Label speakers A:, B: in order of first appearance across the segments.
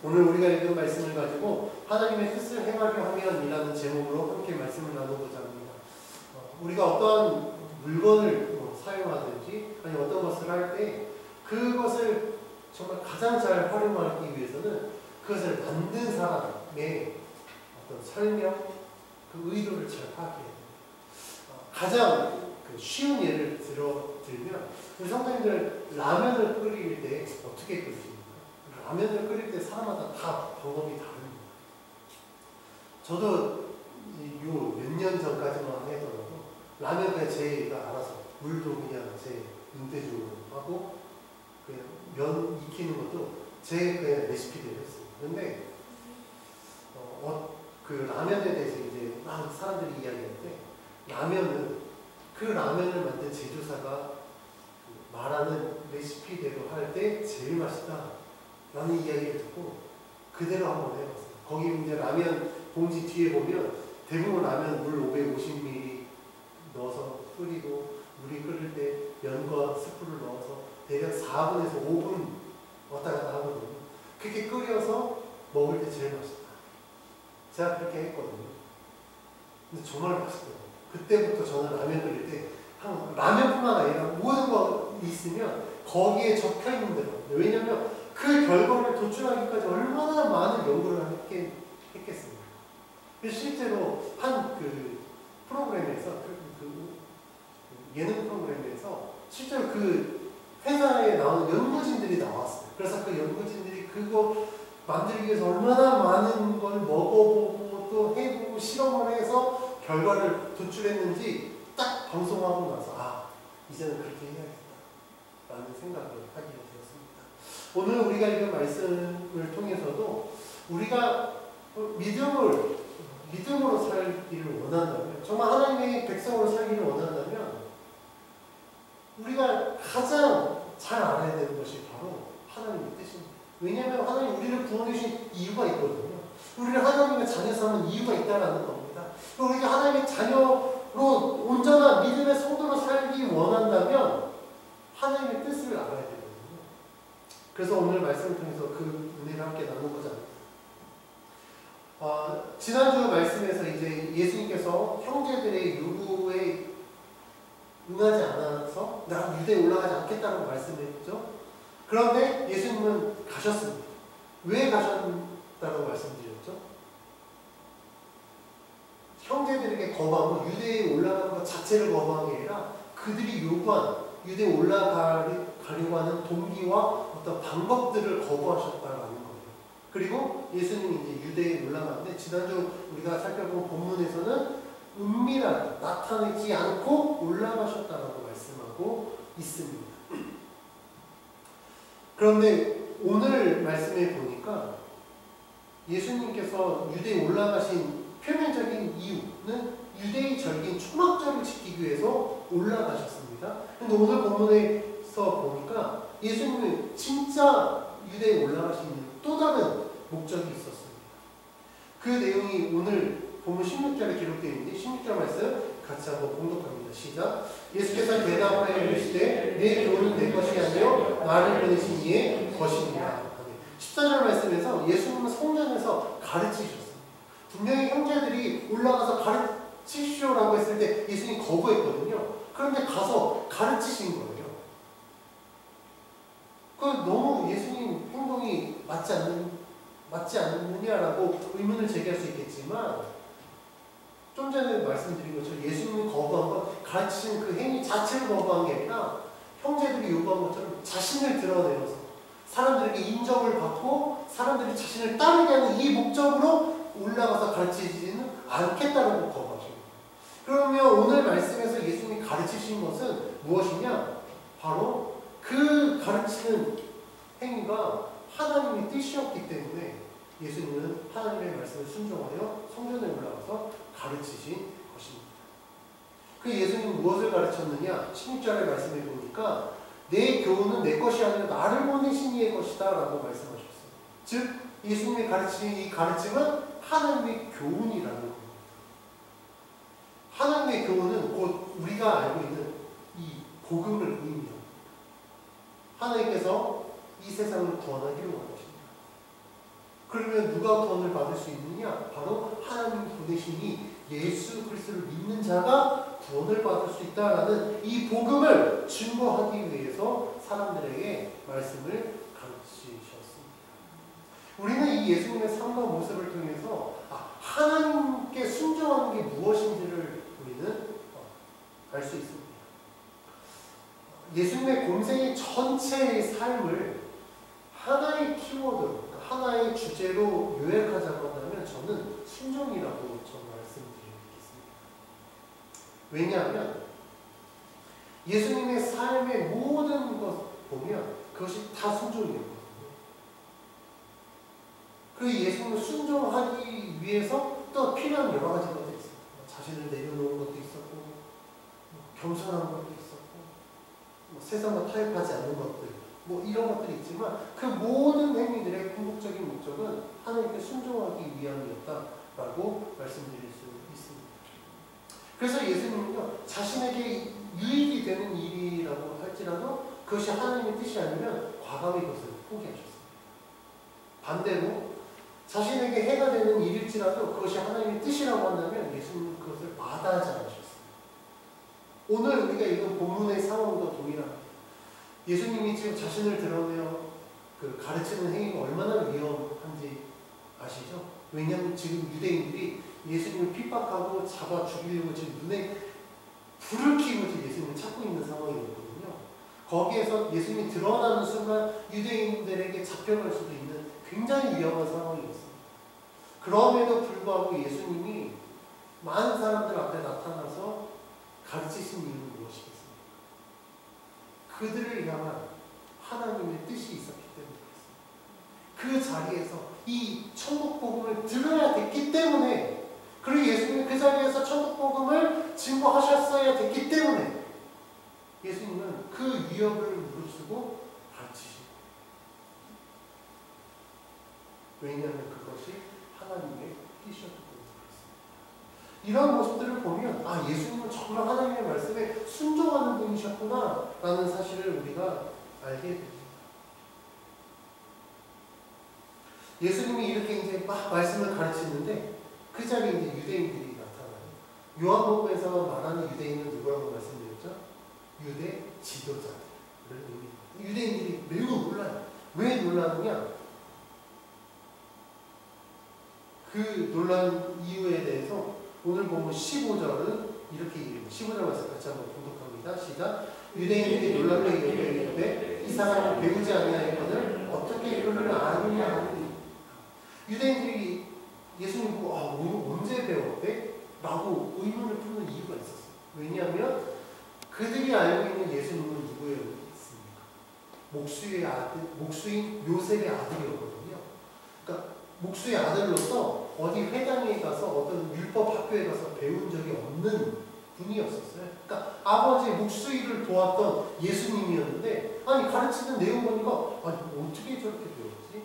A: 오늘 우리가 읽은 말씀을 가지고 하나님의 뜻을 행하려 하면이라는 제목으로 함께 말씀을 나누고자 합니다. 우리가 어떠한 물건을 사용하든지 아니 어떤 것을 할 때 그것을 정말 가장 잘 활용하기 위해서는 그것을 만든 사람의 어떤 설명, 그 의도를 잘 파악해야 됩니다. 가장 쉬운 예를 들면 우리 성도님들 라면을 끓일 때 어떻게 끓이십니까? 라면을 끓일 때 사람마다 다 방법이 다릅니다. 저도 요 몇 년 전까지만 해도 라면 그냥 제가 알아서 물도 그냥 제 눈대중으로 하고 그냥 면 익히는 것도 제 그냥 레시피대로 했어요. 근데 그 라면에 대해서 이제 막 사람들이 이야기할 때 라면은 그 라면을 만든 제조사가 말하는 레시피대로 할 때 제일 맛있다 라는 이야기를 듣고 그대로 한번 해봤어요. 거기 이제 라면 봉지 뒤에 보면 대부분 라면 물 550ml 넣어서 끓이고 물이 끓을 때 면과 스프를 넣어서 대략 4분에서 5분 왔다 갔다 하거든요. 그렇게 끓여서 먹을 때 제일 맛있다. 제가 그렇게 했거든요. 근데 정말 맛있더라고요. 그때부터 저는 라면 끓일 때 라면뿐만 아니라 모든 거 있으면 거기에 적혀 있는 대로. 왜냐면 그 결과를 도출하기까지 얼마나 많은 연구를 했겠습니까? 실제로 한 그 프로그램에서 예능 프로그램에서 실제로 그 회사에 나오는 연구진들이 나왔어요. 그래서 그 연구진들이 그거 만들기 위해서 얼마나 많은 걸 먹어보고 또 해보고 실험을 해서 결과를 도출했는지 딱 방송하고 나서 이제는 그렇게 해야겠다라는 생각을 하게 되었습니다. 오늘 우리가 읽은 말씀을 통해서도 우리가 믿음으로 살기를 원한다면, 정말 하나님의 백성으로 살기를 원한다면 우리가 가장 잘 알아야 되는 것이 바로 하나님의 뜻입니다. 왜냐하면 하나님 우리를 구원해주신 이유가 있거든요. 우리를 하나님의 자녀 삼은 이유가 있다는 겁니다. 우리가 하나님의 자녀로 온전한 믿음의 성도로 살기 원한다면 하나님의 뜻을 알아야 되거든요. 그래서 오늘 말씀을 통해서 그 은혜를 함께 나누고자 합니다. 지난주 말씀에서 이제 예수님께서 형제들의 요구에 응하지 않아서 나 유대에 올라가지 않겠다고 말씀했죠. 그런데 예수님은 가셨습니다. 왜 가셨다고 말씀드렸죠? 형제들에게 거부하고 유대에 올라가는 것 자체를 거부한 게 아니라 그들이 요구한 유대에 올라가려고 하는 동기와 어떤 방법들을 거부하셨다라는 거예요. 그리고 예수님이 이제 유대에 올라가는데 지난주 우리가 살펴본 본문에서는 은밀하게 나타내지 않고 올라가셨다라고 말씀하고 있습니다. 그런데 오늘 말씀에 보니까 예수님께서 유대에 올라가신 표면적인 이유는 유대의 절기인 초막절을 지키기 위해서 올라가셨습니다. 그런데 오늘 본문에서 보니까 예수님은 진짜 유대에 올라가신 또 다른 목적이 있었습니다. 그 내용이 오늘 본문 16절에 기록되어 있는데 16절 말씀 같이 한번 봉독합니다. 시작. 예수께서 대답하여 이르시되 내 교훈은 내 것이 아니요 나를 보내신 이의 것입니다. 14절 말씀에서 예수님은 성전에서 가르치셨습니다. 분명히 형제들이 올라가서 가르치시오라고 했을 때 예수님이 거부했거든요. 그런데 가서 가르치신 거예요. 너무 예수님 행동이 맞지 않느냐라고 의문을 제기할 수 있겠지만 좀 전에 말씀드린 것처럼 예수님이 거부한 건 가르치신 그 행위 자체를 거부한 게 아니라 형제들이 요구한 것처럼 자신을 드러내면서 사람들에게 인정을 받고 사람들이 자신을 따르게 하는 이 목적으로 올라가서 가르치지는 않겠다라고 거부하십니다. 그러면 오늘 말씀에서 예수님이 가르치신 것은 무엇이냐? 바로 그 가르치는 행위가 하나님의 뜻이었기 때문에 예수님은 하나님의 말씀을 순종하여 성전에 올라가서 가르치신 것입니다. 그 예수님은 무엇을 가르쳤느냐? 16절의 말씀에 보니까 내 교훈은 내 것이 아니라 나를 보내신 이의 것이다 라고 말씀하셨어요. 즉 예수님이 가르치신 이 가르침은 하나님의 교훈이라는 겁니다. 하나님의 교훈은 곧 우리가 알고 있는 이 복음을 의미합니다. 하나님께서 이 세상을 구원하기를 원하십니다. 그러면 누가 구원을 받을 수 있느냐? 바로 하나님 보내시니 예수 그리스도를 믿는 자가 구원을 받을 수 있다라는 이 복음을 증거하기 위해서 사람들에게 말씀을 가르치셨습니다. 우리는 이 예수님의 삶과 모습을 통해서 하나님께 순종하는 게 무엇인지를 우리는 알 수 있습니다. 예수님의 공생의 전체의 삶을 하나의 키워드, 하나의 주제로 요약하자고 한다면 저는 순종이라고 말씀드리겠습니다. 왜냐하면 예수님의 삶의 모든 것 보면 그것이 다 순종이었거든요. 그 예수님을 순종하기 위해서 또 필요한 여러 가지 것들이 있습니다. 자신을 내려놓은 것도 있었고, 겸손한 것도 있었고, 세상과 타협하지 않는 것들, 이런 것들이 있지만 그 모든 행위들의 궁극적인 목적은 하나님께 순종하기 위함이었다라고 말씀드릴 수 있습니다. 그래서 예수님은요, 자신에게 유익이 되는 일이라고 할지라도 그것이 하나님의 뜻이 아니면 과감히 그것을 포기하셨습니다. 반대로 자신에게 해가 되는 일일지라도 그것이 하나님의 뜻이라고 한다면 예수님은 그것을 마다하지 않으셨습니다. 오늘 우리가 읽은 본문의 상황도 동일합니다. 예수님이 지금 자신을 드러내어 가르치는 행위가 얼마나 위험한지 아시죠? 왜냐하면 지금 유대인들이 예수님을 핍박하고 잡아 죽이려고 지금 눈에 불을 켜고 지금 예수님을 찾고 있는 상황이거든요. 거기에서 예수님이 드러나는 순간 유대인들에게 잡혀갈 수도 있는 굉장히 위험한 상황이었습니다. 그럼에도 불구하고 예수님이 많은 사람들 앞에 나타나서 가르치신 이유는 무엇이겠습니까? 그들을 향한 하나님의 뜻이 있었기 때문이었습니다. 그 자리에서 이 천국 복음을 들어야 됐기 때문에, 그리고 예수님이 그 자리에서 천국 복음을 증거하셨어야 됐기 때문에 예수님은 그 위협을 무릅쓰고 가르치십니다. 왜냐하면 그것이 하나님의 뜻이었기 때문에 그렇습니다. 이런 모습들을 보면 예수님은 정말 하나님의 말씀에 순종하는 분이셨구나 라는 사실을 우리가 알게 됩니다. 예수님이 이렇게 이제 막 말씀을 가르치는데 그 자리에 이제 유대인들이 나타나요. 요한복음에서 말하는 유대인은 누구라고 말씀드렸죠? 유대 지도자들을 의미합니다. 유대인들이 매우 놀라요. 왜 놀라느냐? 그 놀란 이유에 대해서 오늘 보면 15절은 이렇게 얘기합니다. 15절 말씀 같이 한번 봉독합니다. 시작. 유대인들이 놀랍게 여기되 이 사람은 배우지 아니하였거늘 어떻게 이를 아느냐 하니. 유대인들이 예수님 보고 언제 배웠대? 라고 의문을 푸는 이유가 있었어요. 왜냐하면 그들이 알고 있는 예수님은 누구였습니까? 목수의 아들, 목수인 요셉의 아들이었거든요. 그러니까 목수의 아들로서 어디 회당에 가서 어떤 율법 학교에 가서 배운 적이 없는 분이었었어요. 그러니까 아버지의 목수일을 도왔던 예수님이었는데 가르치는 내용 보니까 어떻게 저렇게 배웠지?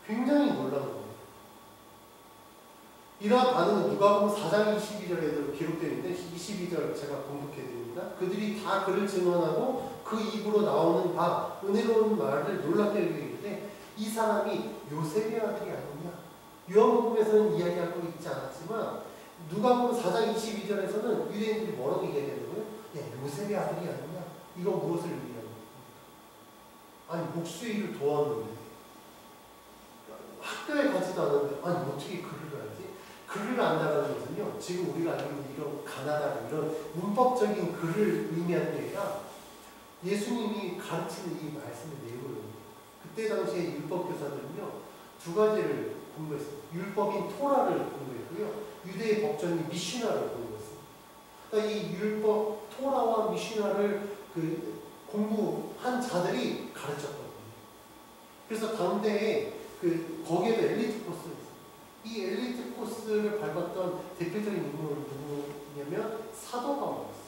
A: 굉장히 놀란 거예요. 이러한 반응은 누가복음 4장 22절에도 기록되어 있는데 22절 제가 공독해드립니다. 그들이 다 그를 증언하고 그 입으로 나오는 바 은혜로운 말을 놀랍게 여기는데 이 사람이 요셉의 아들이 아니냐. 요한복음에서는 이야기하고 있지 않았지만 누가복음 4장 22절에서는 유대인들이 뭐라고 얘기하는 거예요? 요셉의 아들이 아니냐. 이거 무엇을 의미하는 겁니까? 목수의 일을 도왔는데 학교에 가지도 않았는데 어떻게 글을 알지? 글을 안다는 것은요, 지금 우리가 알고 있는 이런 가나다 이런 문법적인 글을 의미하는 게 아니라 예수님이 가르치는 이 말씀의 내용을 그때 당시에 율법 교사들은요 두 가지를 공부했어요. 율법인 토라를 공부했고요, 유대의 법전인 미슈나를 공부했어요. 그러니까 이 율법 토라와 미슈나를 공부한 자들이 가르쳤거든요. 그래서 당대에 거기에도 엘리트 코스가 있어요. 이 엘리트 코스를 밟았던 대표적인 인물은 누구냐면 사도 바울이었어요.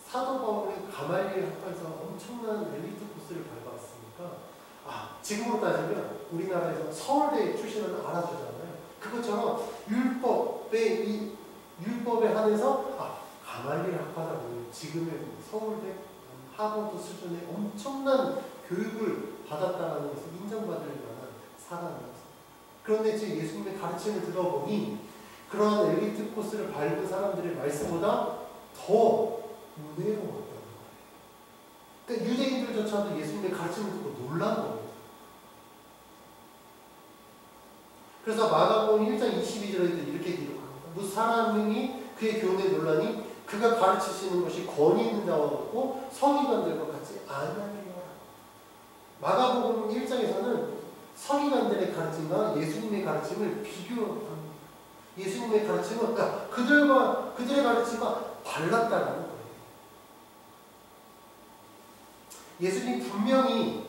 A: 사도 바울은 가말리엘 학파에서 엄청난 엘리트 코스를 밟았으니까 지금으로 따지면 우리나라에서 서울대 출신은 알아주잖아요. 그것처럼 율법에 한해서 가말리엘 학파라고 지금의 서울대, 하버드 수준의 엄청난 교육을 받았다는 것을 인정받을 만한 사람이었어요. 그런데 지금 예수님의 가르침을 들어보니 그런 엘리트 코스를 밟은 사람들의 말씀보다 더 은혜로웠다는 거예요. 그러니까 유대인들조차도 예수님의 가르침을 듣고 놀란 겁니다. 그래서 마가복음 1장 22절에 이렇게 기록합니다. 무슨 사람이 그의 교훈에 놀라니 그가 가르치시는 것이 권위 있는 자와 같고 서기관들과 같이 아니하리라. 마가복음 1장에서는 서기관들의 가르침과 예수님의 가르침을 비교합니다. 예수님의 가르침은 그들의 가르침과 달랐다는 거예요. 예수님 분명히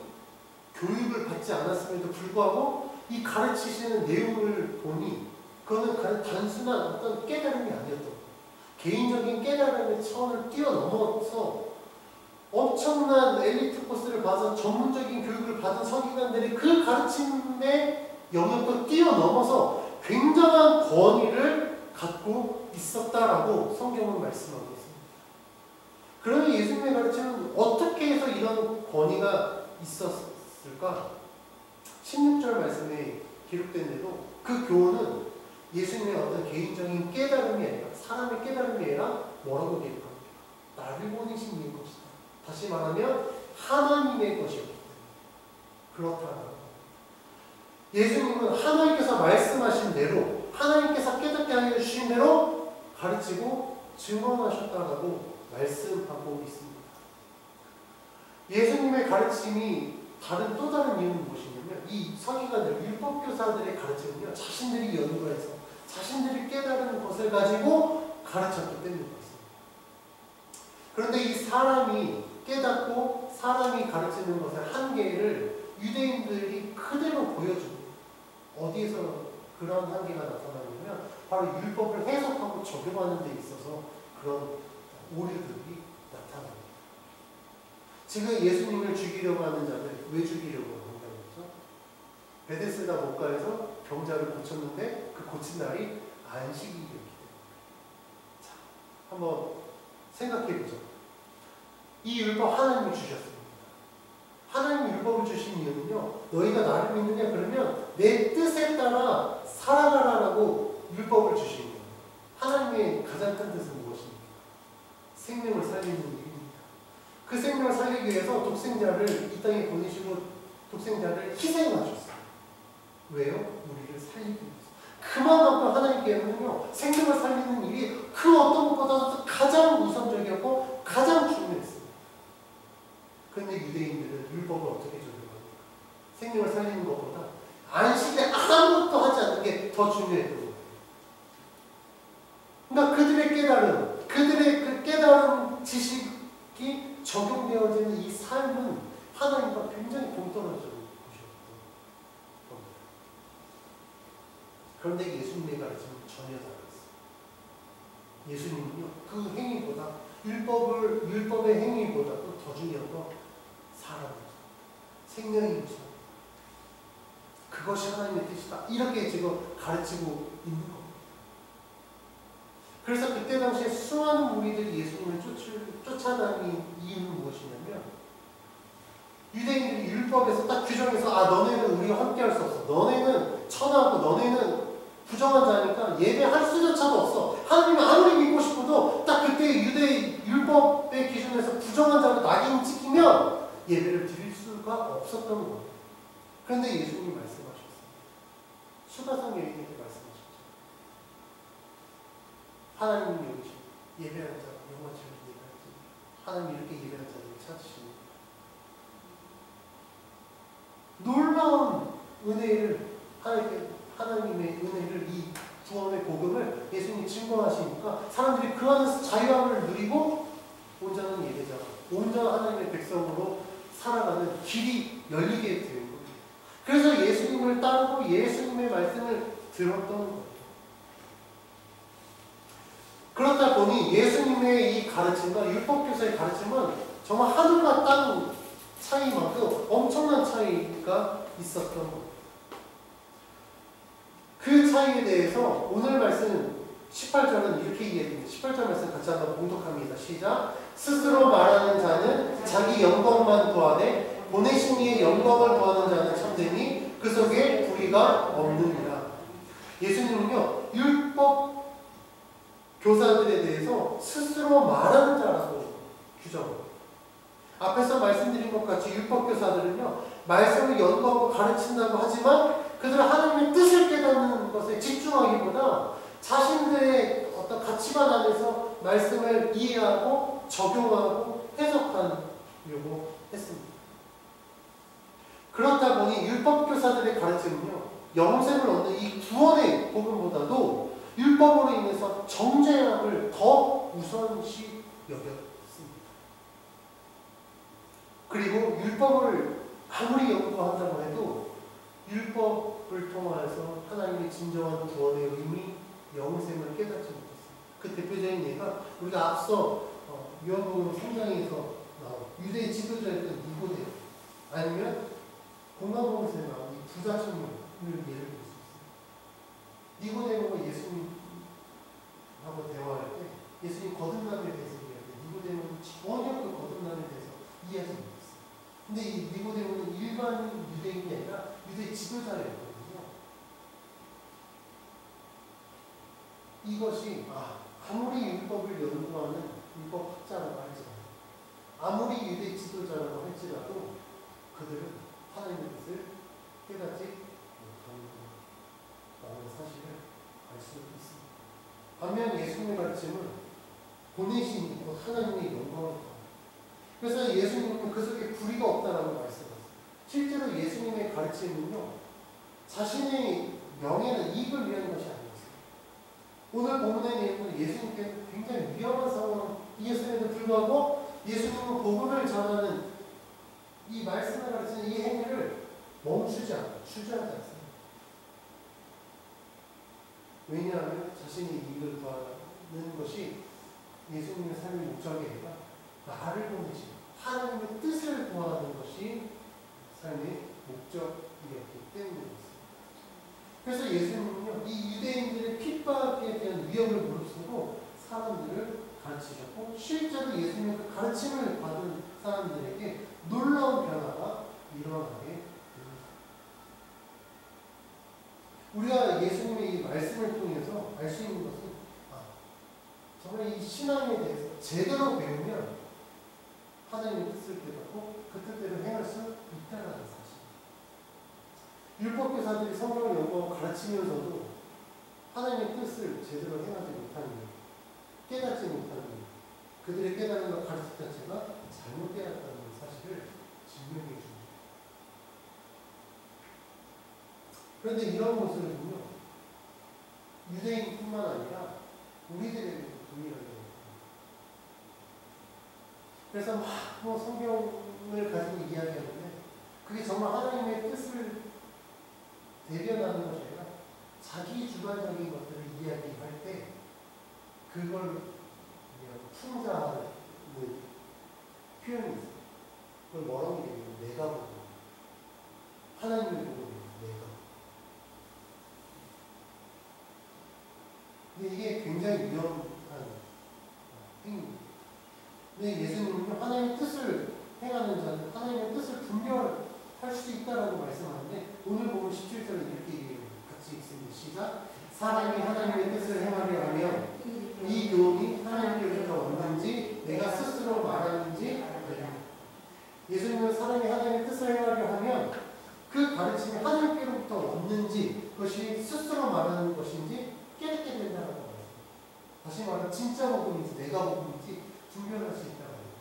A: 교육을 받지 않았음에도 불구하고 이 가르치시는 내용을 보니 그거는 단순한 어떤 깨달음이 아니었던 거예요. 개인적인 깨달음의 차원을 뛰어넘어서 엄청난 엘리트 코스를 봐서 전문적인 교육을 받은 서기관들의 그 가르침의 영역도 뛰어넘어서 굉장한 권위를 갖고 있었다라고 성경은 말씀하고 있습니다. 그러면 예수님의 가르침은 어떻게 해서 이런 권위가 있었을까? 16절 말씀에 기록된 대로 그 교훈은 예수님의 어떤 개인적인 깨달음이 아니라 사람의 깨달음이 아니라 뭐라고 기록합니까? 나를 보내신 이의 것이다. 다시 말하면 하나님의 것이었기 때문에 그렇다는 예수님은 하나님께서 말씀하신 대로 하나님께서 깨닫게 하여 주신 대로 가르치고 증언하셨다라고 말씀하고 있습니다. 예수님의 가르침이 또 다른 이유는 무엇이냐면 이 서기관들, 율법교사들의 가르침은요 자신들이 연구해서 자신들이 깨달은 것을 가지고 가르쳤기 때문입니다. 그런데 이 사람이 깨닫고 사람이 가르치는 것의 한계를 유대인들이 그대로 보여줍니다. 어디에서 그런 한계가 나타나냐면 바로 율법을 해석하고 적용하는 데 있어서 그런 오류들이 나타납니다. 지금 예수님을 죽이려고 하는 자들 왜 죽이려고 한다고 했죠? 베데스다 목가에서 병자를 고쳤는데 그 고친 날이 안식일이었기 때문에. 자, 한번 생각해보죠. 이 율법 하나님이 주셨습니다. 하나님 율법을 주신 이유는요, 너희가 나를 믿느냐 그러면 내 뜻에 따라 살아가라라고 율법을 주신 거예요. 하나님의 가장 큰 뜻은 무엇입니까? 생명을 살리는 일입니다. 그 생명을 살리기 위해서 독생자를 이 땅에 보내시고 독생자를 희생하셨어요. 왜요? 우리를 살리기 위해서. 그만큼 하나님께는요 생명을 살리는 일이 그 어떤 것보다도 가장 우선적이었고 가장 중요했어요. 그런데 유대인들은 율법을 어떻게 적용합니까? 생명을 살리는 것보다 안식에 아무것도 하지 않는 게 더 중요했던 거예요. 그러니까 그들의 깨달음, 그들의 그 깨달음 지식이 적용되어지는 이 삶은 하나님과 굉장히 동떨어져 그런데 예수님의 가르침은 전혀 달랐어요. 예수님은요, 그 행위보다, 율법의 행위보다도 더 중요한 건 사람이죠. 생명이죠. 그것이 하나님의 뜻이다. 이렇게 지금 가르치고 있는 겁니다. 그래서 그때 당시에 수많은 무리들이 예수님을 쫓아다닌 이유는 무엇이냐면, 유대인들이 율법에서 딱 규정해서, 너네는 우리와 함께 할 수 없어. 너네는 천하고 너네는 부정한 자니까 예배할 수조차도 없어. 하나님이 아무리 믿고 싶어도 딱 그때 유대 율법의 기준에서 부정한 자로 낙인 찍히면 예배를 드릴 수가 없었던 거예요. 그런데 예수님이 말씀하셨어요. 수가성 여인에게 말씀하셨죠. 하나님은 여기시 예배하는 자, 영화처럼 예배하지. 하나님이 이렇게 예배하는 자들을 찾으시니 놀라운 은혜를 하나님의 은혜를 이 구원의 복음을 예수님이 증거하시니까 사람들이 그 안에서 자유함을 누리고 온전한 예배자, 온전한 하나님의 백성으로 살아가는 길이 열리게 되는 거예요. 그래서 예수님을 따르고 예수님의 말씀을 들었던 거예요. 그렇다 보니 예수님의 이 가르침과 율법교사의 가르침은 정말 하늘과 땅 차이만큼 엄청난 차이가 있었던 거예요. 그 차이에 대해서 오늘 말씀 18절은 이렇게 이해됩니다. 18절 말씀 같이 한번 봉독합니다. 시작. 스스로 말하는 자는 자기 영광만 구하되 보내신 이의 영광을 구하는 자는 참되니 그 속에 무리가 없느니라. 예수님은요, 율법 교사들에 대해서 스스로 말하는 자라고 규정합니다. 앞에서 말씀드린 것 같이 율법 교사들은요, 말씀을 연구하고 가르친다고 하지만 그들은 하나님의 뜻을 깨닫는 것에 집중하기보다 자신들의 어떤 가치관 안에서 말씀을 이해하고 적용하고 해석하려고 했습니다. 그렇다 보니 율법 교사들의 가르침은요, 영생을 얻는 이 구원의 복음보다도 율법으로 인해서 정죄함을 더 우선시 여겼습니다. 그리고 율법을 아무리 연구한다고 해도 율법을 통해서 하나님의 진정한 구원의 의미, 영생을 깨닫지 못했습니다. 그 대표적인 예가 우리가 앞서 요한복음 3장에서 나온 유대의 지도자였던 니고데모, 아니면 공간복음에서 나온 이 부자 청년을 예를 들 수 있습니다. 니고데모가 예수님하고 대화할 때 예수님 거듭남에 대해서 이야기할 때 니고데모는 전혀 그 거듭남에 대해서 이해하지 못했어요. 근데 이 니고데모는 일반 유대인이 아니라 유대 지도자였거든요. 이것이 아무리 율법을 연구하는 율법학자라고 할지라도, 아무리 유대 지도자라고 할지라도 그들은 하나님의 뜻을 깨닫지 못한다는 사실을 알 수 있습니다. 반면 예수님의 가르침은 보내신 하나님의 영광입니다. 그래서 예수님은 그 속에 불의가 없다라고 말씀하셨어요. 실제로 예수님의 가르침은요, 자신의 명예나 이익을 위한 것이 아니었어요. 오늘 본문의 내용은 예수님께서 굉장히 위험한 상황이었음에도 불구하고 예수님은 복음을 전하는 이 말씀을 가르치는 이 행위를 멈추지 않고 주저하지 않습니다. 왜냐하면 자신의 이익을 구하는 것이 예수님의 삶의 목적이 아니라 나를 보내신 하나님의 뜻을 구하는 것이 삶의 목적이었기 때문입니다. 그래서 예수님은요, 이 유대인들의 핍박에 대한 위험을 무릅쓰고 사람들을 가르치셨고, 실제로 예수님의 그 가르침을 받은 사람들에게 놀라운 변화가 일어나게 됩니다. 우리가 예수님의 이 말씀을 통해서 알 수 있는 것은 정말 이 신앙에 대해서 제대로 배우면 하나님의 뜻을 깨닫고 그 뜻대로 행할 수 있다는 사실. 율법교사들이 성경을 연구하고 가르치면서도 하나님의 뜻을 제대로 행하지 못하는 일, 깨닫지 못하는 일, 그들의 깨달은 것 가르침 자체가 잘못 깨닫다는 사실을 증명해 줍니다. 그런데 이런 모습은요, 유대인뿐만 아니라 우리들에게도 동일하게 됩니다. 그래서 성경을 가지고 이야기하는데 그게 정말 하나님의 뜻을 대변하는 것이 아니라 자기 주관적인 것들을 이야기할 때 그걸 풍자하는 표현이 있어요. 그걸 뭐라고 얘기해요? 내가 보고, 하나님을 보고 내가. 근데 이게 굉장히 위험한 행위입니다. 근데 예수님은 하나님의 뜻을 행하는 자는 하나님의 뜻을 분별할 수 있다라고 말씀하는데, 오늘 보면 17절에 이렇게 같이 읽습니다. 시작. 사람이 하나님의 뜻을 행하려 하면 이 교훈이 하나님께로부터 왔는지 내가 스스로 말하는지 알리라. 예수님은 사람이 하나님의 뜻을 행하려 하면 그 가르침이 하나님께로부터 왔는지, 그것이 스스로 말하는 것인지 깨닫게 된다고 말합니다. 다시 말하면 진짜 복음인지 내가 복음인지 분별할 수 있다고 합니다.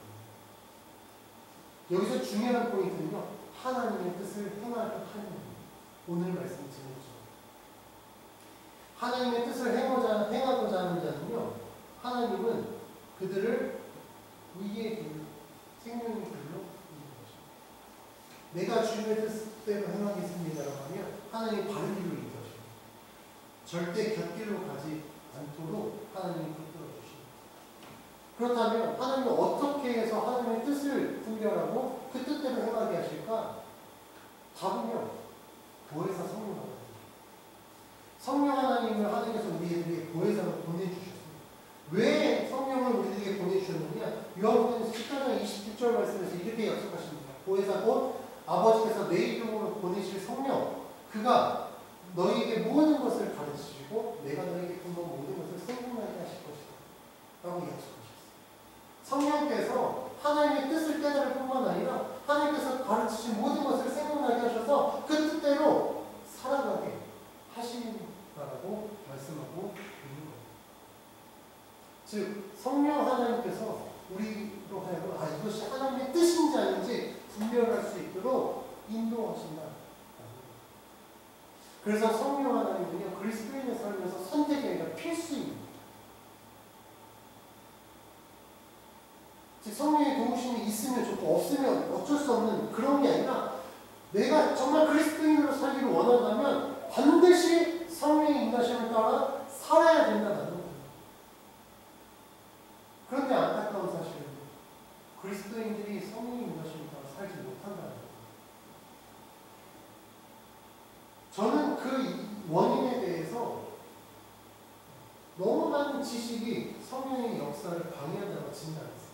A: 여기서 중요한 포인트는요, 하나님의 뜻을 행하려 하는 겁니다. 오늘 말씀 제목처럼 하나님의 뜻을 행하고자 하는 자는요, 하나님은 그들을 의의 길, 생명의 길로 이끄는 것입니다. 내가 주님의 뜻대로 행하겠습니다라고 하면 하나님이 바른 길로 이끌어 주십니다. 절대 곁길로 가지 않도록 하나님이 붙들어 주십니다. 그렇다면 하나님은 어떻게 해서 하나님의 뜻을 분별하고 그 뜻대로 행하게 하실까? 답은요, 보혜사 성령 하나님. 성령 하나님을 하나님께서 우리에게 보혜사로 보내주셨습니다. 왜 성령을 우리에게 보내주셨느냐? 요한복음 14장 27절 말씀에서 이렇게 약속하십니다. 보혜사 곧 아버지께서 내 이름으로 보내실 성령, 그가 너희에게 모든 것을 가르치시고 내가 너희에게 분본 모든 것을 생각나게 하실 것이다 라고 약속하셨어요. 성령께서 하나님의 뜻을 깨달을 뿐만 아니라 하나님께서 가르치신 모든 것을 생각나게 하셔서 그 뜻대로 살아가게 하신다라고 말씀하고 있는 거예요. 즉 성령 하나님께서 우리로 하여금 이것이 하나님의 뜻인지 아닌지 분별할 수 있도록 인도하신다. 그래서 성령 하나님은요 그리스도인의 삶에서 선택이 아니라 필수입니다. 즉 성령의 도우심이 있으면 좋고 없으면 어쩔 수 없는 그런 게 아니라 내가 정말 그리스도인으로 살기를 원한다면 반드시 성령의 인도하심을 따라 살아야 된다는 거예요. 그런데 안타까운 사실은 그리스도인들이 성령의 인도하심을 따라 살지 못한다는 거예요. 저는 그 원인에 대해서 너무 많은 지식이 성령의 역사를 방해한다고 진단했어요.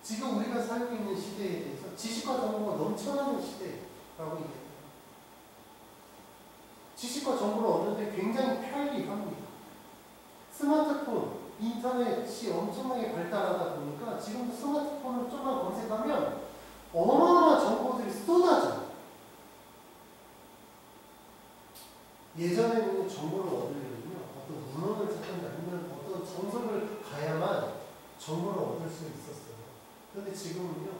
A: 지금 우리가 살고 있는 시대에 대해서 지식과 정보가 넘쳐나는 시대라고 얘기합니다. 지식과 정보를 얻는데 굉장히 편리합니다. 스마트폰, 인터넷이 엄청나게 발달하다 보니까 지금도 스마트폰을 좀만 검색하면 어마어마한 정보들이 쏟아져요. 예전에는 정보를 얻으려면요 어떤 문헌을 찾든지 아니면 어떤 정석을 가야만 정보를 얻을 수 있었어요. 그런데 지금은요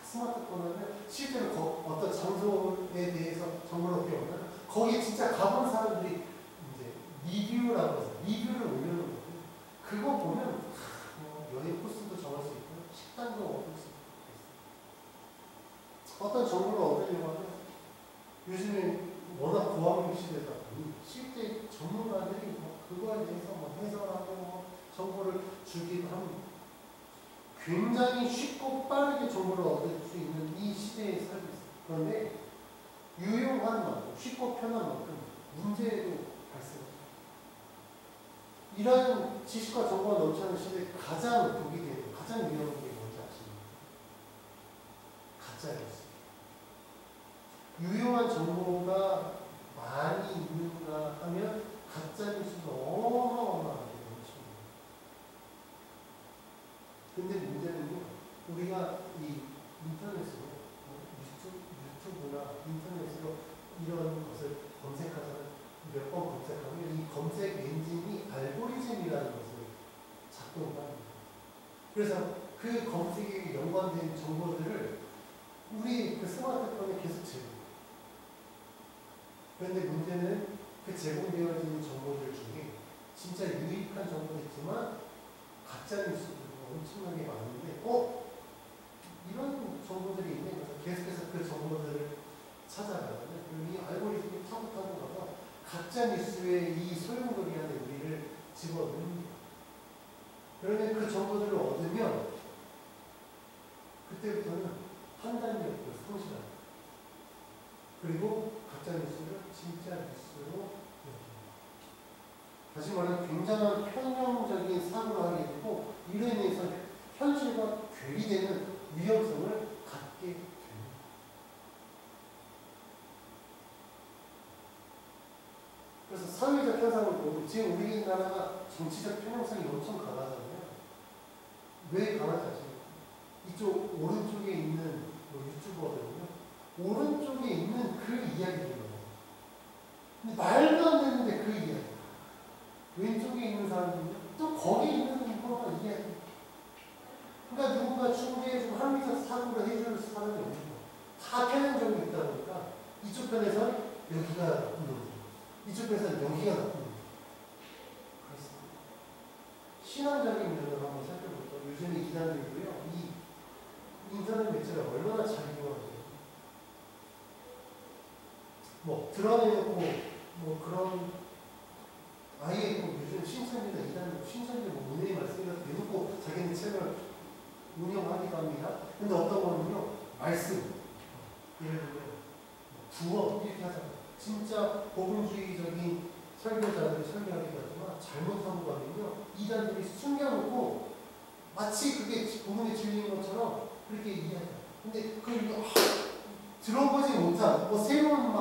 A: 스마트폰 하면 실제로 어떤 장소에 대해서 정보를 얻게 오면 거기에 진짜 가본 사람들이 이제 리뷰라고 해서 리뷰를 올려놓은 거예요. 그거 보면 여행 코스도 정할 수 있고 식당도 얻을 수 있고 어떤 정보를 얻으려고 하면 요즘에 워낙 고학력 시대다 보니 실제 전문가들이 그거에 대해서 해설하고 정보를 주기도 합니다. 굉장히 쉽고 빠르게 정보를 얻을 수 있는 이 시대에 살고 있어요. 그런데 유용한 만큼 쉽고 편한 만큼 문제도 발생합니다. 이런 지식과 정보가 넘쳐나는 시대에 가장 독이 되는 가장 위험한 게 뭔지 아십니까? 가짜였어요. 유용한 정보가 많이 있는가 하면 가짜뉴스가 어마어마하게 넘칩니다. 근데 문제는요, 우리가 이 인터넷으로, 유튜브나 인터넷으로 이런 것을 검색하잖아요. 몇 번 검색하면 이 검색 엔진이 알고리즘이라는 것을 작동합니다. 그래서 그 검색에 연관된 정보들을 우리 그 스마트폰에 계속 제공해요. 그런데 문제는 그 제공되어지는 정보들 중에 진짜 유익한 정보도 있지만 가짜뉴스도 엄청나게 많은데 이런 정보들이 있네. 그래서 계속해서 그 정보들을 찾아가면 이 알고리즘이 타고 가서 가짜뉴스의 이 소용돌이 안에 우리를 집어넣습니다. 그러면 그 정보들을 얻으면 그때부터는 판단력을 상실합니다. 그리고 가짜뉴스를 진짜 뉴스로 여깁니다. 다시 말하면 굉장한 편향적인 사고를 하게 되고 이로 인해서 현실과 괴리되는 위험성을 갖게 됩니다. 그래서 사회적 현상을 보고 지금 우리나라가 정치적 편향성이 엄청 강하잖아요. 왜 강하지? 이쪽 오른쪽에 있는 유튜버들은요 오른쪽에 있는 그 이야기들이에요. 근데 말도 안 되는데 그 이야기. 왼쪽에 있는 사람들은요 또 거기에 있는 거만 이야기. 그러니까 누군가 중재해주고 합리적 사고를 해줄 사람이 없는 거예요. 다 편향적으로 있다 보니까 이쪽 편에서 여기가 나쁜 놈, 이쪽 편에서 여기가 나쁜 놈. 그렇습니다. 신앙적인 면을 한번 살펴볼까요? 요즘에 이단들도요, 이 인터넷 매체를 얼마나 잘 이용하는지. 드러내놓고, 그런, 아예 요즘 신천지나 이단, 신천지 은혜의 말씀이라도 대놓고 자기네 채널 운영하기도 합니다. 근데 어떤 거는요, 말씀. 예를 들면, 부어, 이렇게 하잖아요. 진짜 복음주의적인 설교자들이 설교하기도 하지만, 잘못한 거 아니고요. 이단들이 숨겨놓고, 마치 그게 복음의 진리인 것처럼 그렇게 이해해요. 근데 그걸 들어보지 못한, 새로운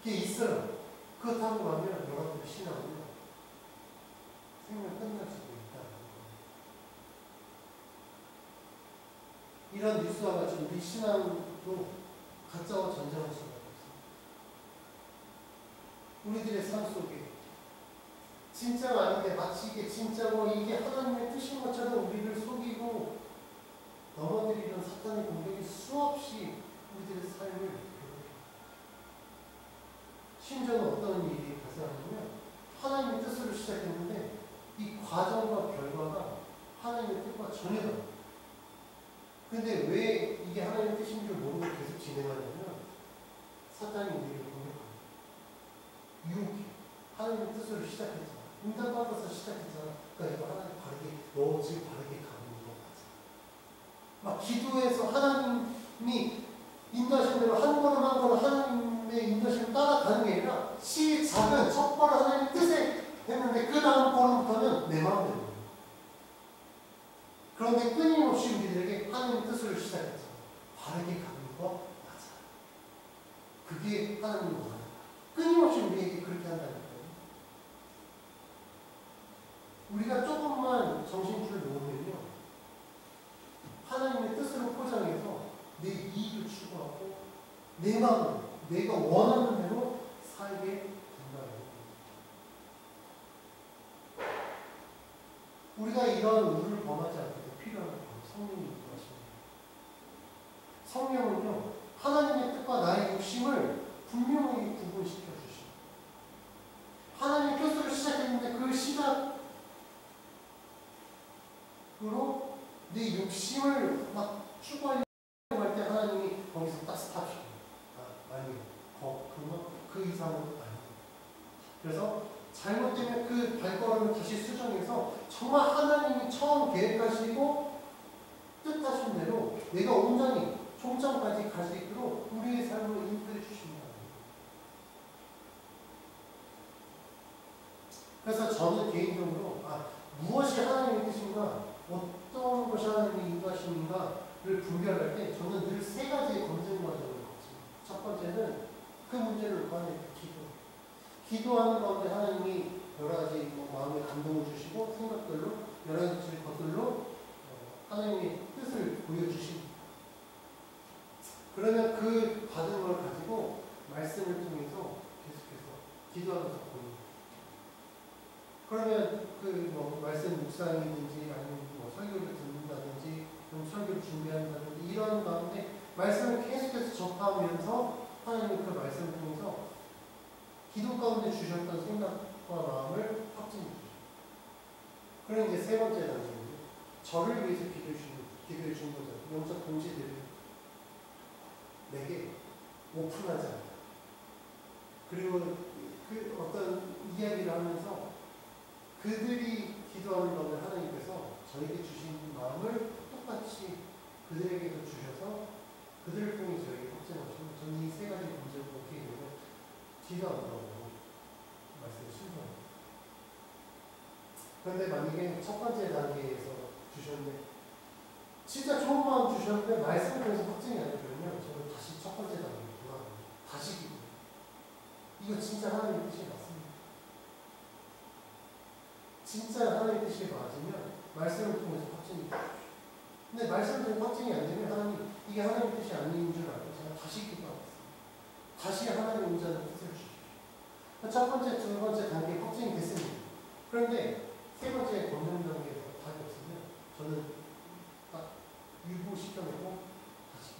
A: 게 있어요. 그렇다고 하면 여러분들 신앙은요, 생명 끝날 수도 있다. 이런 뉴스와 같이 우리 신앙도 가짜와 전쟁할 수밖에 없습니다. 우리들의 삶 속에 진짜가 아닌데 마치 이게 진짜고 이게 하나님의 뜻인 것처럼 우리를 속이고 넘어뜨리는 사탄의 공격이 수없이 우리들의 삶을 괴롭혀요. 심지어는 어떤 일이 발생하냐면 하나님의 뜻으로 시작했는데 이 과정과 결과가 하나님의 뜻과 전혀 다르다. 근데 왜 이게 하나님의 뜻인 줄 모르고 계속 진행하냐면 사탄이 우리를 공격합니다. 유혹해. 하나님의 뜻으로 시작했잖아. 응답받아서 시작했잖아. 그러니까 이거 하나님 바르게, 너 지금 바르게 가는 거 맞아. 막 기도해서 하나님이 인도하신 대로 한 걸음 한 걸음 하나님의 인도하심을 따라가는 게 아니라 시작은 첫 걸음 하나님의 뜻에 했는데 그 다음 걸음부터는 내 마음대로. 그런데 끊임없이 우리들에게 하나님의 뜻으로 시작했잖아. 바르게 가는 거 맞아. 그게 하나님의 원한다. 끊임없이 우리에게 그렇게 한다니까요. 우리가 조금만 정신줄을 놓으면요, 하나님의 뜻으로 포장해서 내 이익을 추구하고 내 마음, 내가 원하는 대로 살게 된다는 거예요. 우리가 이런 우를 범하지 않게 필요한 건 성령이 인도하십니다. 성령은요, 하나님의 뜻과 나의 욕심을 분명히 구분시켜 주십니다. 하나님의 뜻으로 시작했는데 그 시작으로 내 욕심을 막 추구하려고 할 때 하나님이 거기서 딱 스탑시켜요. 아니요. 그 이상은 아니에요. 그래서 잘못되면 그 발걸음을 다시 수정해서 정말 하나님이 처음 계획하시고 뜻하신 대로 내가 온전히 종점까지 갈 수 있도록 우리의 삶을 인도해 주십니다. 그래서 저는 개인적으로 무엇이 하나님의 뜻인가, 어떤 것이 하나님의 인도하심인가를 분별할 때 저는 늘 세 가지의 검증 과정을 거칩니다. 첫 번째는 그 문제를 하나님께 기도하는 가운데 하나님이 여러 가지 마음의 감동을 주시고 생각들로 여러 가지 것들로 하나님의 뜻을 보여주십니다. 그러면 그 받은 걸 가지고 말씀을 통해서 계속해서 기도하면서 보입니다. 그러면 말씀 묵상이든지 아니면 설교를 듣는다든지 설교를 준비한다든지 이런 가운데 말씀을 계속해서 접하면서 하나님은 그 말씀을 통해서 기도 가운데 주셨던 생각과 마음을 확증해 주십니다. 그럼 이제 세 번째 단계는 저를 위해서 기도해 주는 거죠. 영적 동지들을 내게 오픈하지 않다. 그리고 그 어떤 이야기를 하면서 그들이 기도하는 것을 하나님께서 저에게 주신 마음을 똑같이 그들에게도 주셔서 그들을 통해 저에게 확증하시면 저는 이 세 가지 문제를 어떻게 되면 기도한다고 말씀을 순서합니다. 그런데 만약에 첫 번째 단계에서 주셨는데 진짜 좋은 마음 주셨는데 말씀을 통해서 확증이 안 되면 저는 다시 첫 번째 단계로 돌아갑니다. 다시 기도. 이거 진짜 하나님의 뜻이 맞습니다. 진짜 하나님의 뜻이 맞으면 말씀을 통해서 확증이 되십시오. 근데 말씀을 통해서 확증이 안 되면 하나님 이게 하나님의 뜻이 아닌 줄 알고 제가 다시 기도하겠습니다. 다시 하나님 온전한 뜻을 주십시오. 첫 번째, 두 번째 단계 확증이 됐습니다. 그런데 세 번째 검증 단계에서 답이 없으면 저는 딱 유보시켜놓고 다시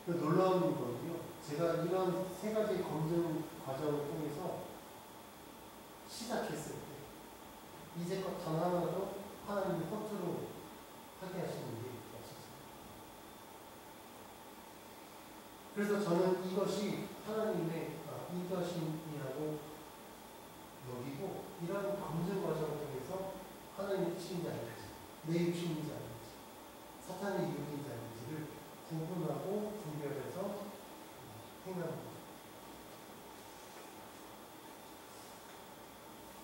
A: 기도합니다. 놀라운 건요, 제가 이런 세 가지 검증 과정을 통해서 시작했을 때 이제껏 단 하나도 하나님이 허투루 하게 하시는 일이 없었어요. 그래서 저는 이것이 하나님의 인도하심이라고 여기고 이런 검증 과정을 통해서 하나님의 뜻인지 아닌지, 내 욕심인지 아닌지, 사탄의 유혹인지 아닌지를 구분하고 분별해서 행합니다.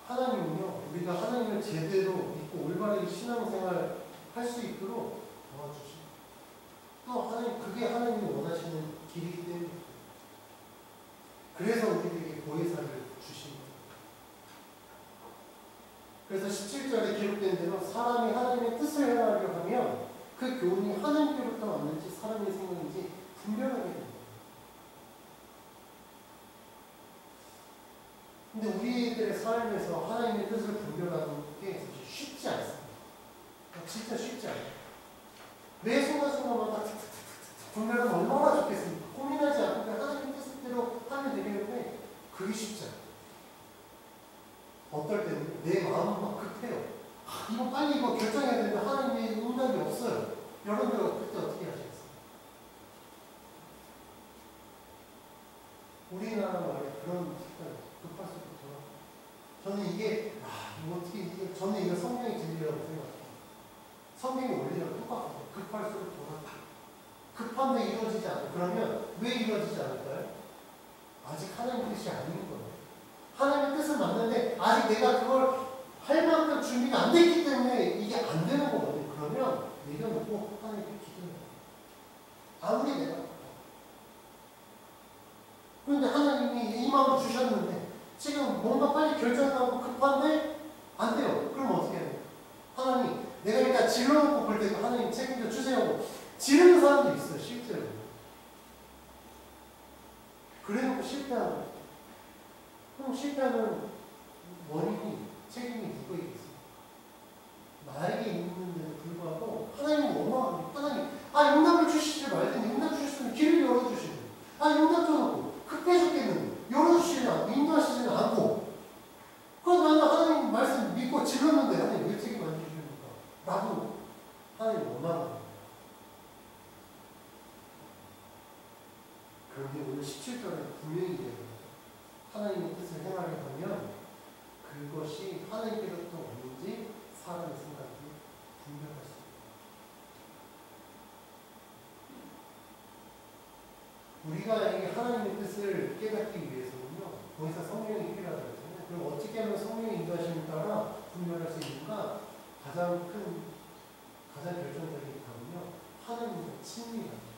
A: 하나님은요, 우리가 하나님을 제대로 믿고 올바르게 신앙생활 할 수 있도록 도와주십니다. 또 그게 하나님이 원하시는 길이기 때문에. 그래서 우리에게 보혜사를 주신 거예요. 그래서 17절에 기록된 대로 사람이 하나님의 뜻을 행하려 하면 그 교훈이 하나님께로부터 왔는지 사람의 생각인지 분별하게 됩니다. 근데 우리들의 삶에서 하나님의 뜻을 분별하는 게 사실 쉽지 않습니다. 진짜 쉽지 않아요. 매 순간순간마다 분별하면 얼마나 좋겠습니까? 고민하지 않고 그냥 하나님의 뜻대로 하면 되겠는데 그게 쉽지 않아요. 어떨 때는 내 마음은 막 급해요. 이거 빨리 이거 결정해야 되는데 하나님의 응답이 없어요. 여러분들 그때 어떻게 하시겠어요? 우리나라 말에 그런 습관이 급할 수도 있죠. 저는 이게 저는 이거 성경의 진리라고 생각해요. 성경의 원리랑 똑같아요. 급할수록 돌아가. 급한데 이루어지지 않아요. 그러면 왜 이루어지지 않을까요? 아직 하나님의 뜻이 아닌 거예요. 하나님의 뜻은 맞는데 아직 내가 그걸 할 만큼 준비가 안 됐기 때문에 이게 안 되는 거거든요. 그러면 내려놓고 하나님께 기도해요. 아무리 내가 그런데 하나님이 이 마음을 주셨는데 지금 뭔가 빨리 결정하고 급한데 안 돼요. 그럼 어떻게 해야 돼요? 하나님, 내가 일단 질러놓고 볼 때도 하나님 책임져 주세요. 지르는 사람도 있어요. 실제로. 그래놓고 실패하는 거예요. 그럼 실패하는 원인이, 책임이 누구에게 있어요? 나에게 있는데도 불구하고 하나님은 원망합니다. 하나님, 응답을 주시지 말든지 응답 주셨으면 길을 열어주시고 응답 줘놓고 급해 죽겠는데 열어주시지 않고 인도하시지는 않고 그럼 나는 하나님 말씀 믿고 질렀는데 하나님 왜 책임 안 주십니까? 나도 하나님 원망합니다. 그런데 오늘 17절에 분명히 얘기해요. 하나님의 뜻을 행하려 하면 그것이 하나님께로부터 오는지 사람의 생각이 분별할 수 있습니다. 우리가 이 하나님의 뜻을 깨닫기 위해서는요, 거기서 성령이 필요하다고 했잖아요. 그럼 어떻게 하면 성령의 인도하심을 따라 분별할 수 있는가? 가장 결정적인 답은요, 하나님과 친밀함입니다.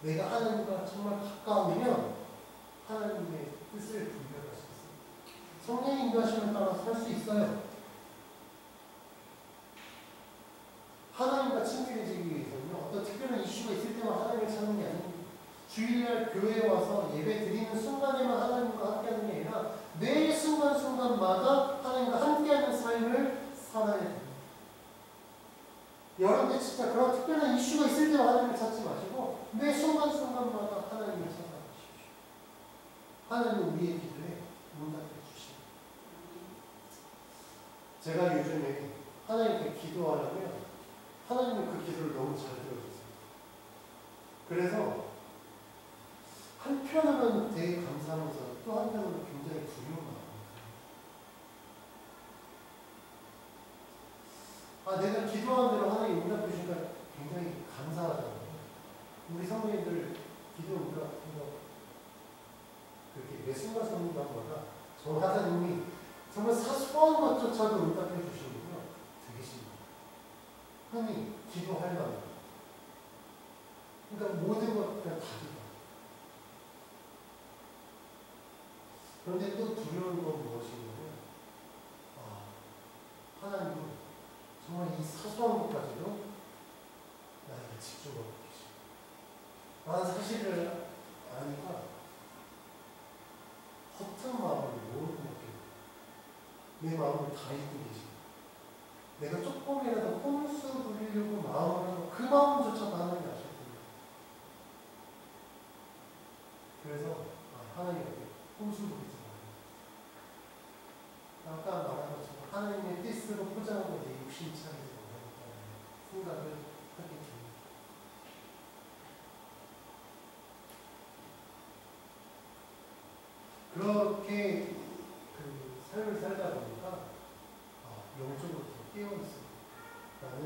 A: 내가 하나님과 정말 가까우면 하나님의 뜻을 분별할 수 있습니다. 성령의 인도하심을 따라서 살 수 있어요. 하나님과 친밀해지기 위해서는요, 어떤 특별한 이슈가 있을 때만 하나님을 찾는 게 아닙니다. 주일날 교회에 와서 예배 드리는 순간에만 하나님과 함께하는 게 아니라 매 순간순간마다 하나님과 함께하는 삶을 살아야 됩니다. 여러분들 진짜 그런 특별한 이슈가 있을 때만 하나님을 찾지 마시고 매 순간순간마다 하나님을 찾아가십시오. 하나님은 우리의 기도에 응답해 주십니다. 제가 요즘에 하나님께 기도하려면 하나님은 그 기도를 너무 잘 들어주세요. 그래서 한편으로는 되게 감사하면서 또 한편으로는 굉장히 두려운 마음. 내가 기도하는 대로 하나님 응답해 주시니까 굉장히 감사하잖아요. 우리 성도님들 기도 응답 그렇게 매 순간순간마다 저 하나님이 정말 사소한 것조차도 응답해 주시는군요. 되게 신기해요. 하나님 기도할 만한 그러니까 모든 것 그냥 다 기도. 그런데 또 두려운 건 무엇이냐면 하나님은 정말 이 사소한 것까지도 나에게 집중하고 계시고 나는 사실을 아니까 허탄 마음을 모르고 내 마음을 다 잊고 계시고 내가 조금이라도 꼼수 부리려고 마음을 하고 그 마음조차도 하나님이 아실 겁니다. 그래서 하나님께 꼼수 부리지 말아요. 아까 말한 것처럼 하나님의 뜻으로 포장하고 내 욕심 차리지 말아야겠다는 생각을 하게 됩니다. 그렇게 그 삶을 살다 보니까 영적으로 더 깨어있습니다. 라는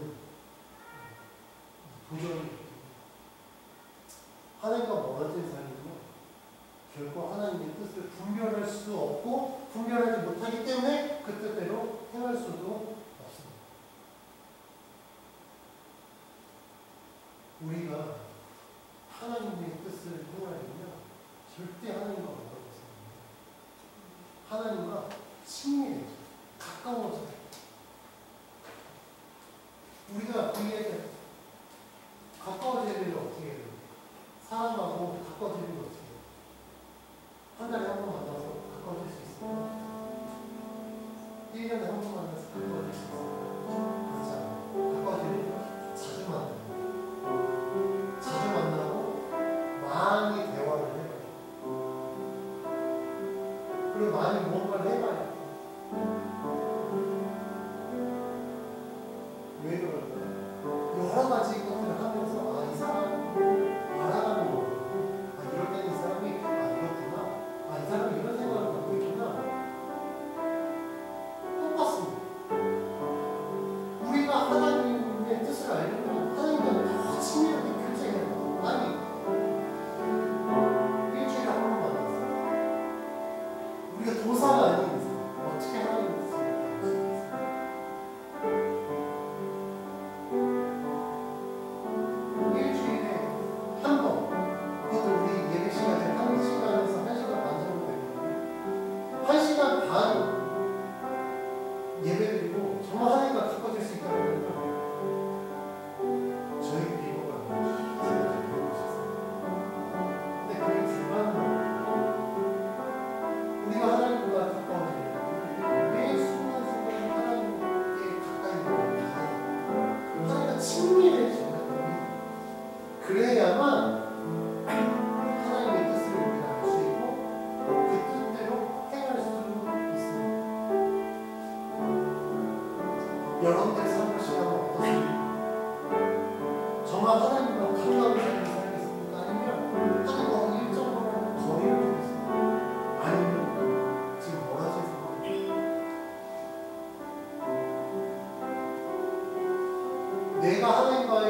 A: 도전이 하나님과 멀어진 삶은요, 결코 하나님의 뜻을 분별할 수 없고 분별하지 못하기 때문에 그 뜻대로 행할 수도 없습니다. 우리가 하나님의 뜻을 행하려면 절대 하나님과 멀어져서 하나님과 친밀해져 가까워져. 우리가 그에게 가까워지려면 어떻게 해야 돼요? 사람하고 가까워지려면 어떻게 해요? 한 달에 한 번 만나서 가까워질 수 있어요? 1년에 한 번 만나서 가까워질 수 있어요? 그렇지 않아요. 가까워지려면 자주 만나요. 자주 만나고 많이 대화를 해봐요. 그리고 많이 무언가를 해봐요. 왜 그럴까요? 여러 가지 것들을 하면서 이 사람 알아가는 거예요. 이럴 때는 이 사람이 이렇구나. 이 사람이 이런 생각을 갖고 있구나. 똑같습니다. 우리가 하나님의 뜻을 알려면 하나님과 더 친밀하게 교제해야 돼요. 아니 일주일에 한 번 만났어요. 우리가 도사가 아닌 이상 어떻게 하나님의 뜻을 알수 있겠어요? 일주일에 한 번, 그것도 우리 예배 시간에 1시간에서 1시간 반 정도 되거든요. 1시간 반 예배드리고 정말 하나님과 가까워질 수 있다면 저희 비교가 제가 배우고 싶습니다. 근데 그게 불가능합니다. 우리가 하나님과 가까워지려면 매 순간순간 하나님께 가까이 가야 돼요. 하나님과 친밀해져야 됩니다. 그래야만 하나님의 뜻을 우리가 알 수 있고 그 뜻대로 행할 수 있습니다. 여러분들 삶을 시간은 어떠십니까? 정말 하나님과 가까운 삶을 살겠습니까? 아니면 하나님과 일정한 거리를 두겠습니까? 아니면 지금 멀어진 상황입니까? 내가 하나님과의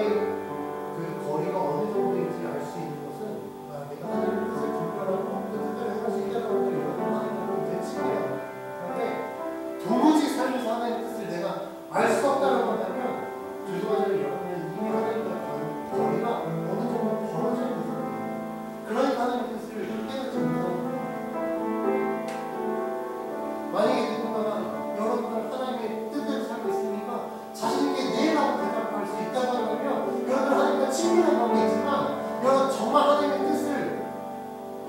A: 그 거리가 어느 정도인지 알 수 있는 것은 내가 하나님의 뜻을 분별하고 그 뜻대로 행할 수 있다는 것을 여러분 하나님과 굉장히 친밀해요. 그런데 도무지 삶에서 하나님의 뜻을 내가 알 수 없다는 건다면 죄송하지만 여러분은 이미 하나님과 거리가 어느 정도 벌어져 있는 상태예요. 그러니까 하나님의 뜻을 깨닫지 못하는 거예요. 만약에 누군가가 여러분들 하나님의 뜻대로 살고 있으니까 자신에게 네라고 대답할 수 있다고 한다면 여러분 하나님과 친밀한 관계이지만 여러분 정말 하나님의 뜻을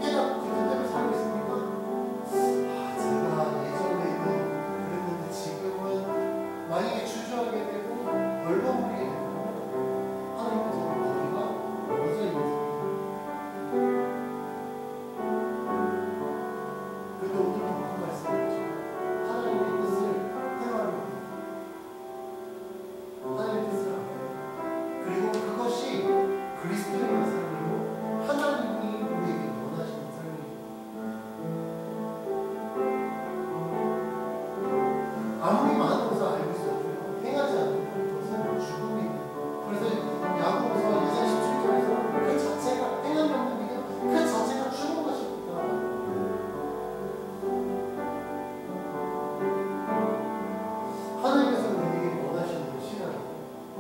A: 깨닫고 그 뜻대로 살고 있습니까? 제가 예전에는 그랬는데 지금은 만약에 주저하게 되고 얼버무리게 되면 하나님과 저는 거리가 멀어져 있는 상태입니다. 그런데 오늘 무슨 말씀이죠? 하나님의 뜻을 행하는 하나님의 뜻을 알아요. 그리고 그것이 그리스도인의 삶이고 하나님이 우리에게 원하시는 삶입니다. 아무리 많은 것을 알고 있어도 행하지 않는 것은 죽음입니다. 그래서 야고보서 2장 17절에서 그 자체가 행함이 없는 믿음 그 자체가 죽은 것입니다. 하나님께서 우리에게 원하시는 신앙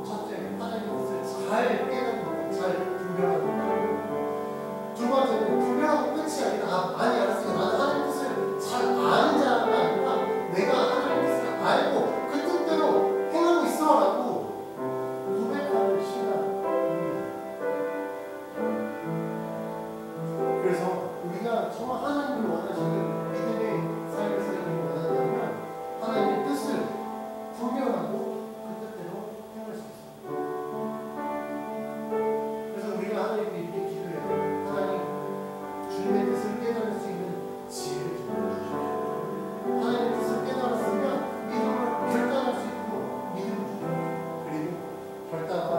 A: 첫째, 하나님의 뜻을 잘 깨닫는 것, 잘 분별하는 것. 두 번째는 분별하고 끝이 아니라 많이 알았으니까 나는 하나님의 뜻을 잘 아는 자가 아니라 내가 하나님의 뜻을 알고 그 뜻대로 행하고 있어라고 고백하는 신앙입니다. 그래서 우리가 정말 하나님을 원하시는 믿음의 삶을 살기를 원한다면 하나님의 뜻을 분별하고 그 뜻대로 행할 수 있습니다. 그래서 우리가 하나님께 이렇게 기도해요. 하나님, 주님의 뜻을 깨달을 수 있는 지혜를 좀 주십시오. 하나님의 뜻을 깨달았으면 믿음을 결단할 수 있도록 믿음을 주십시오. 그리고 결단과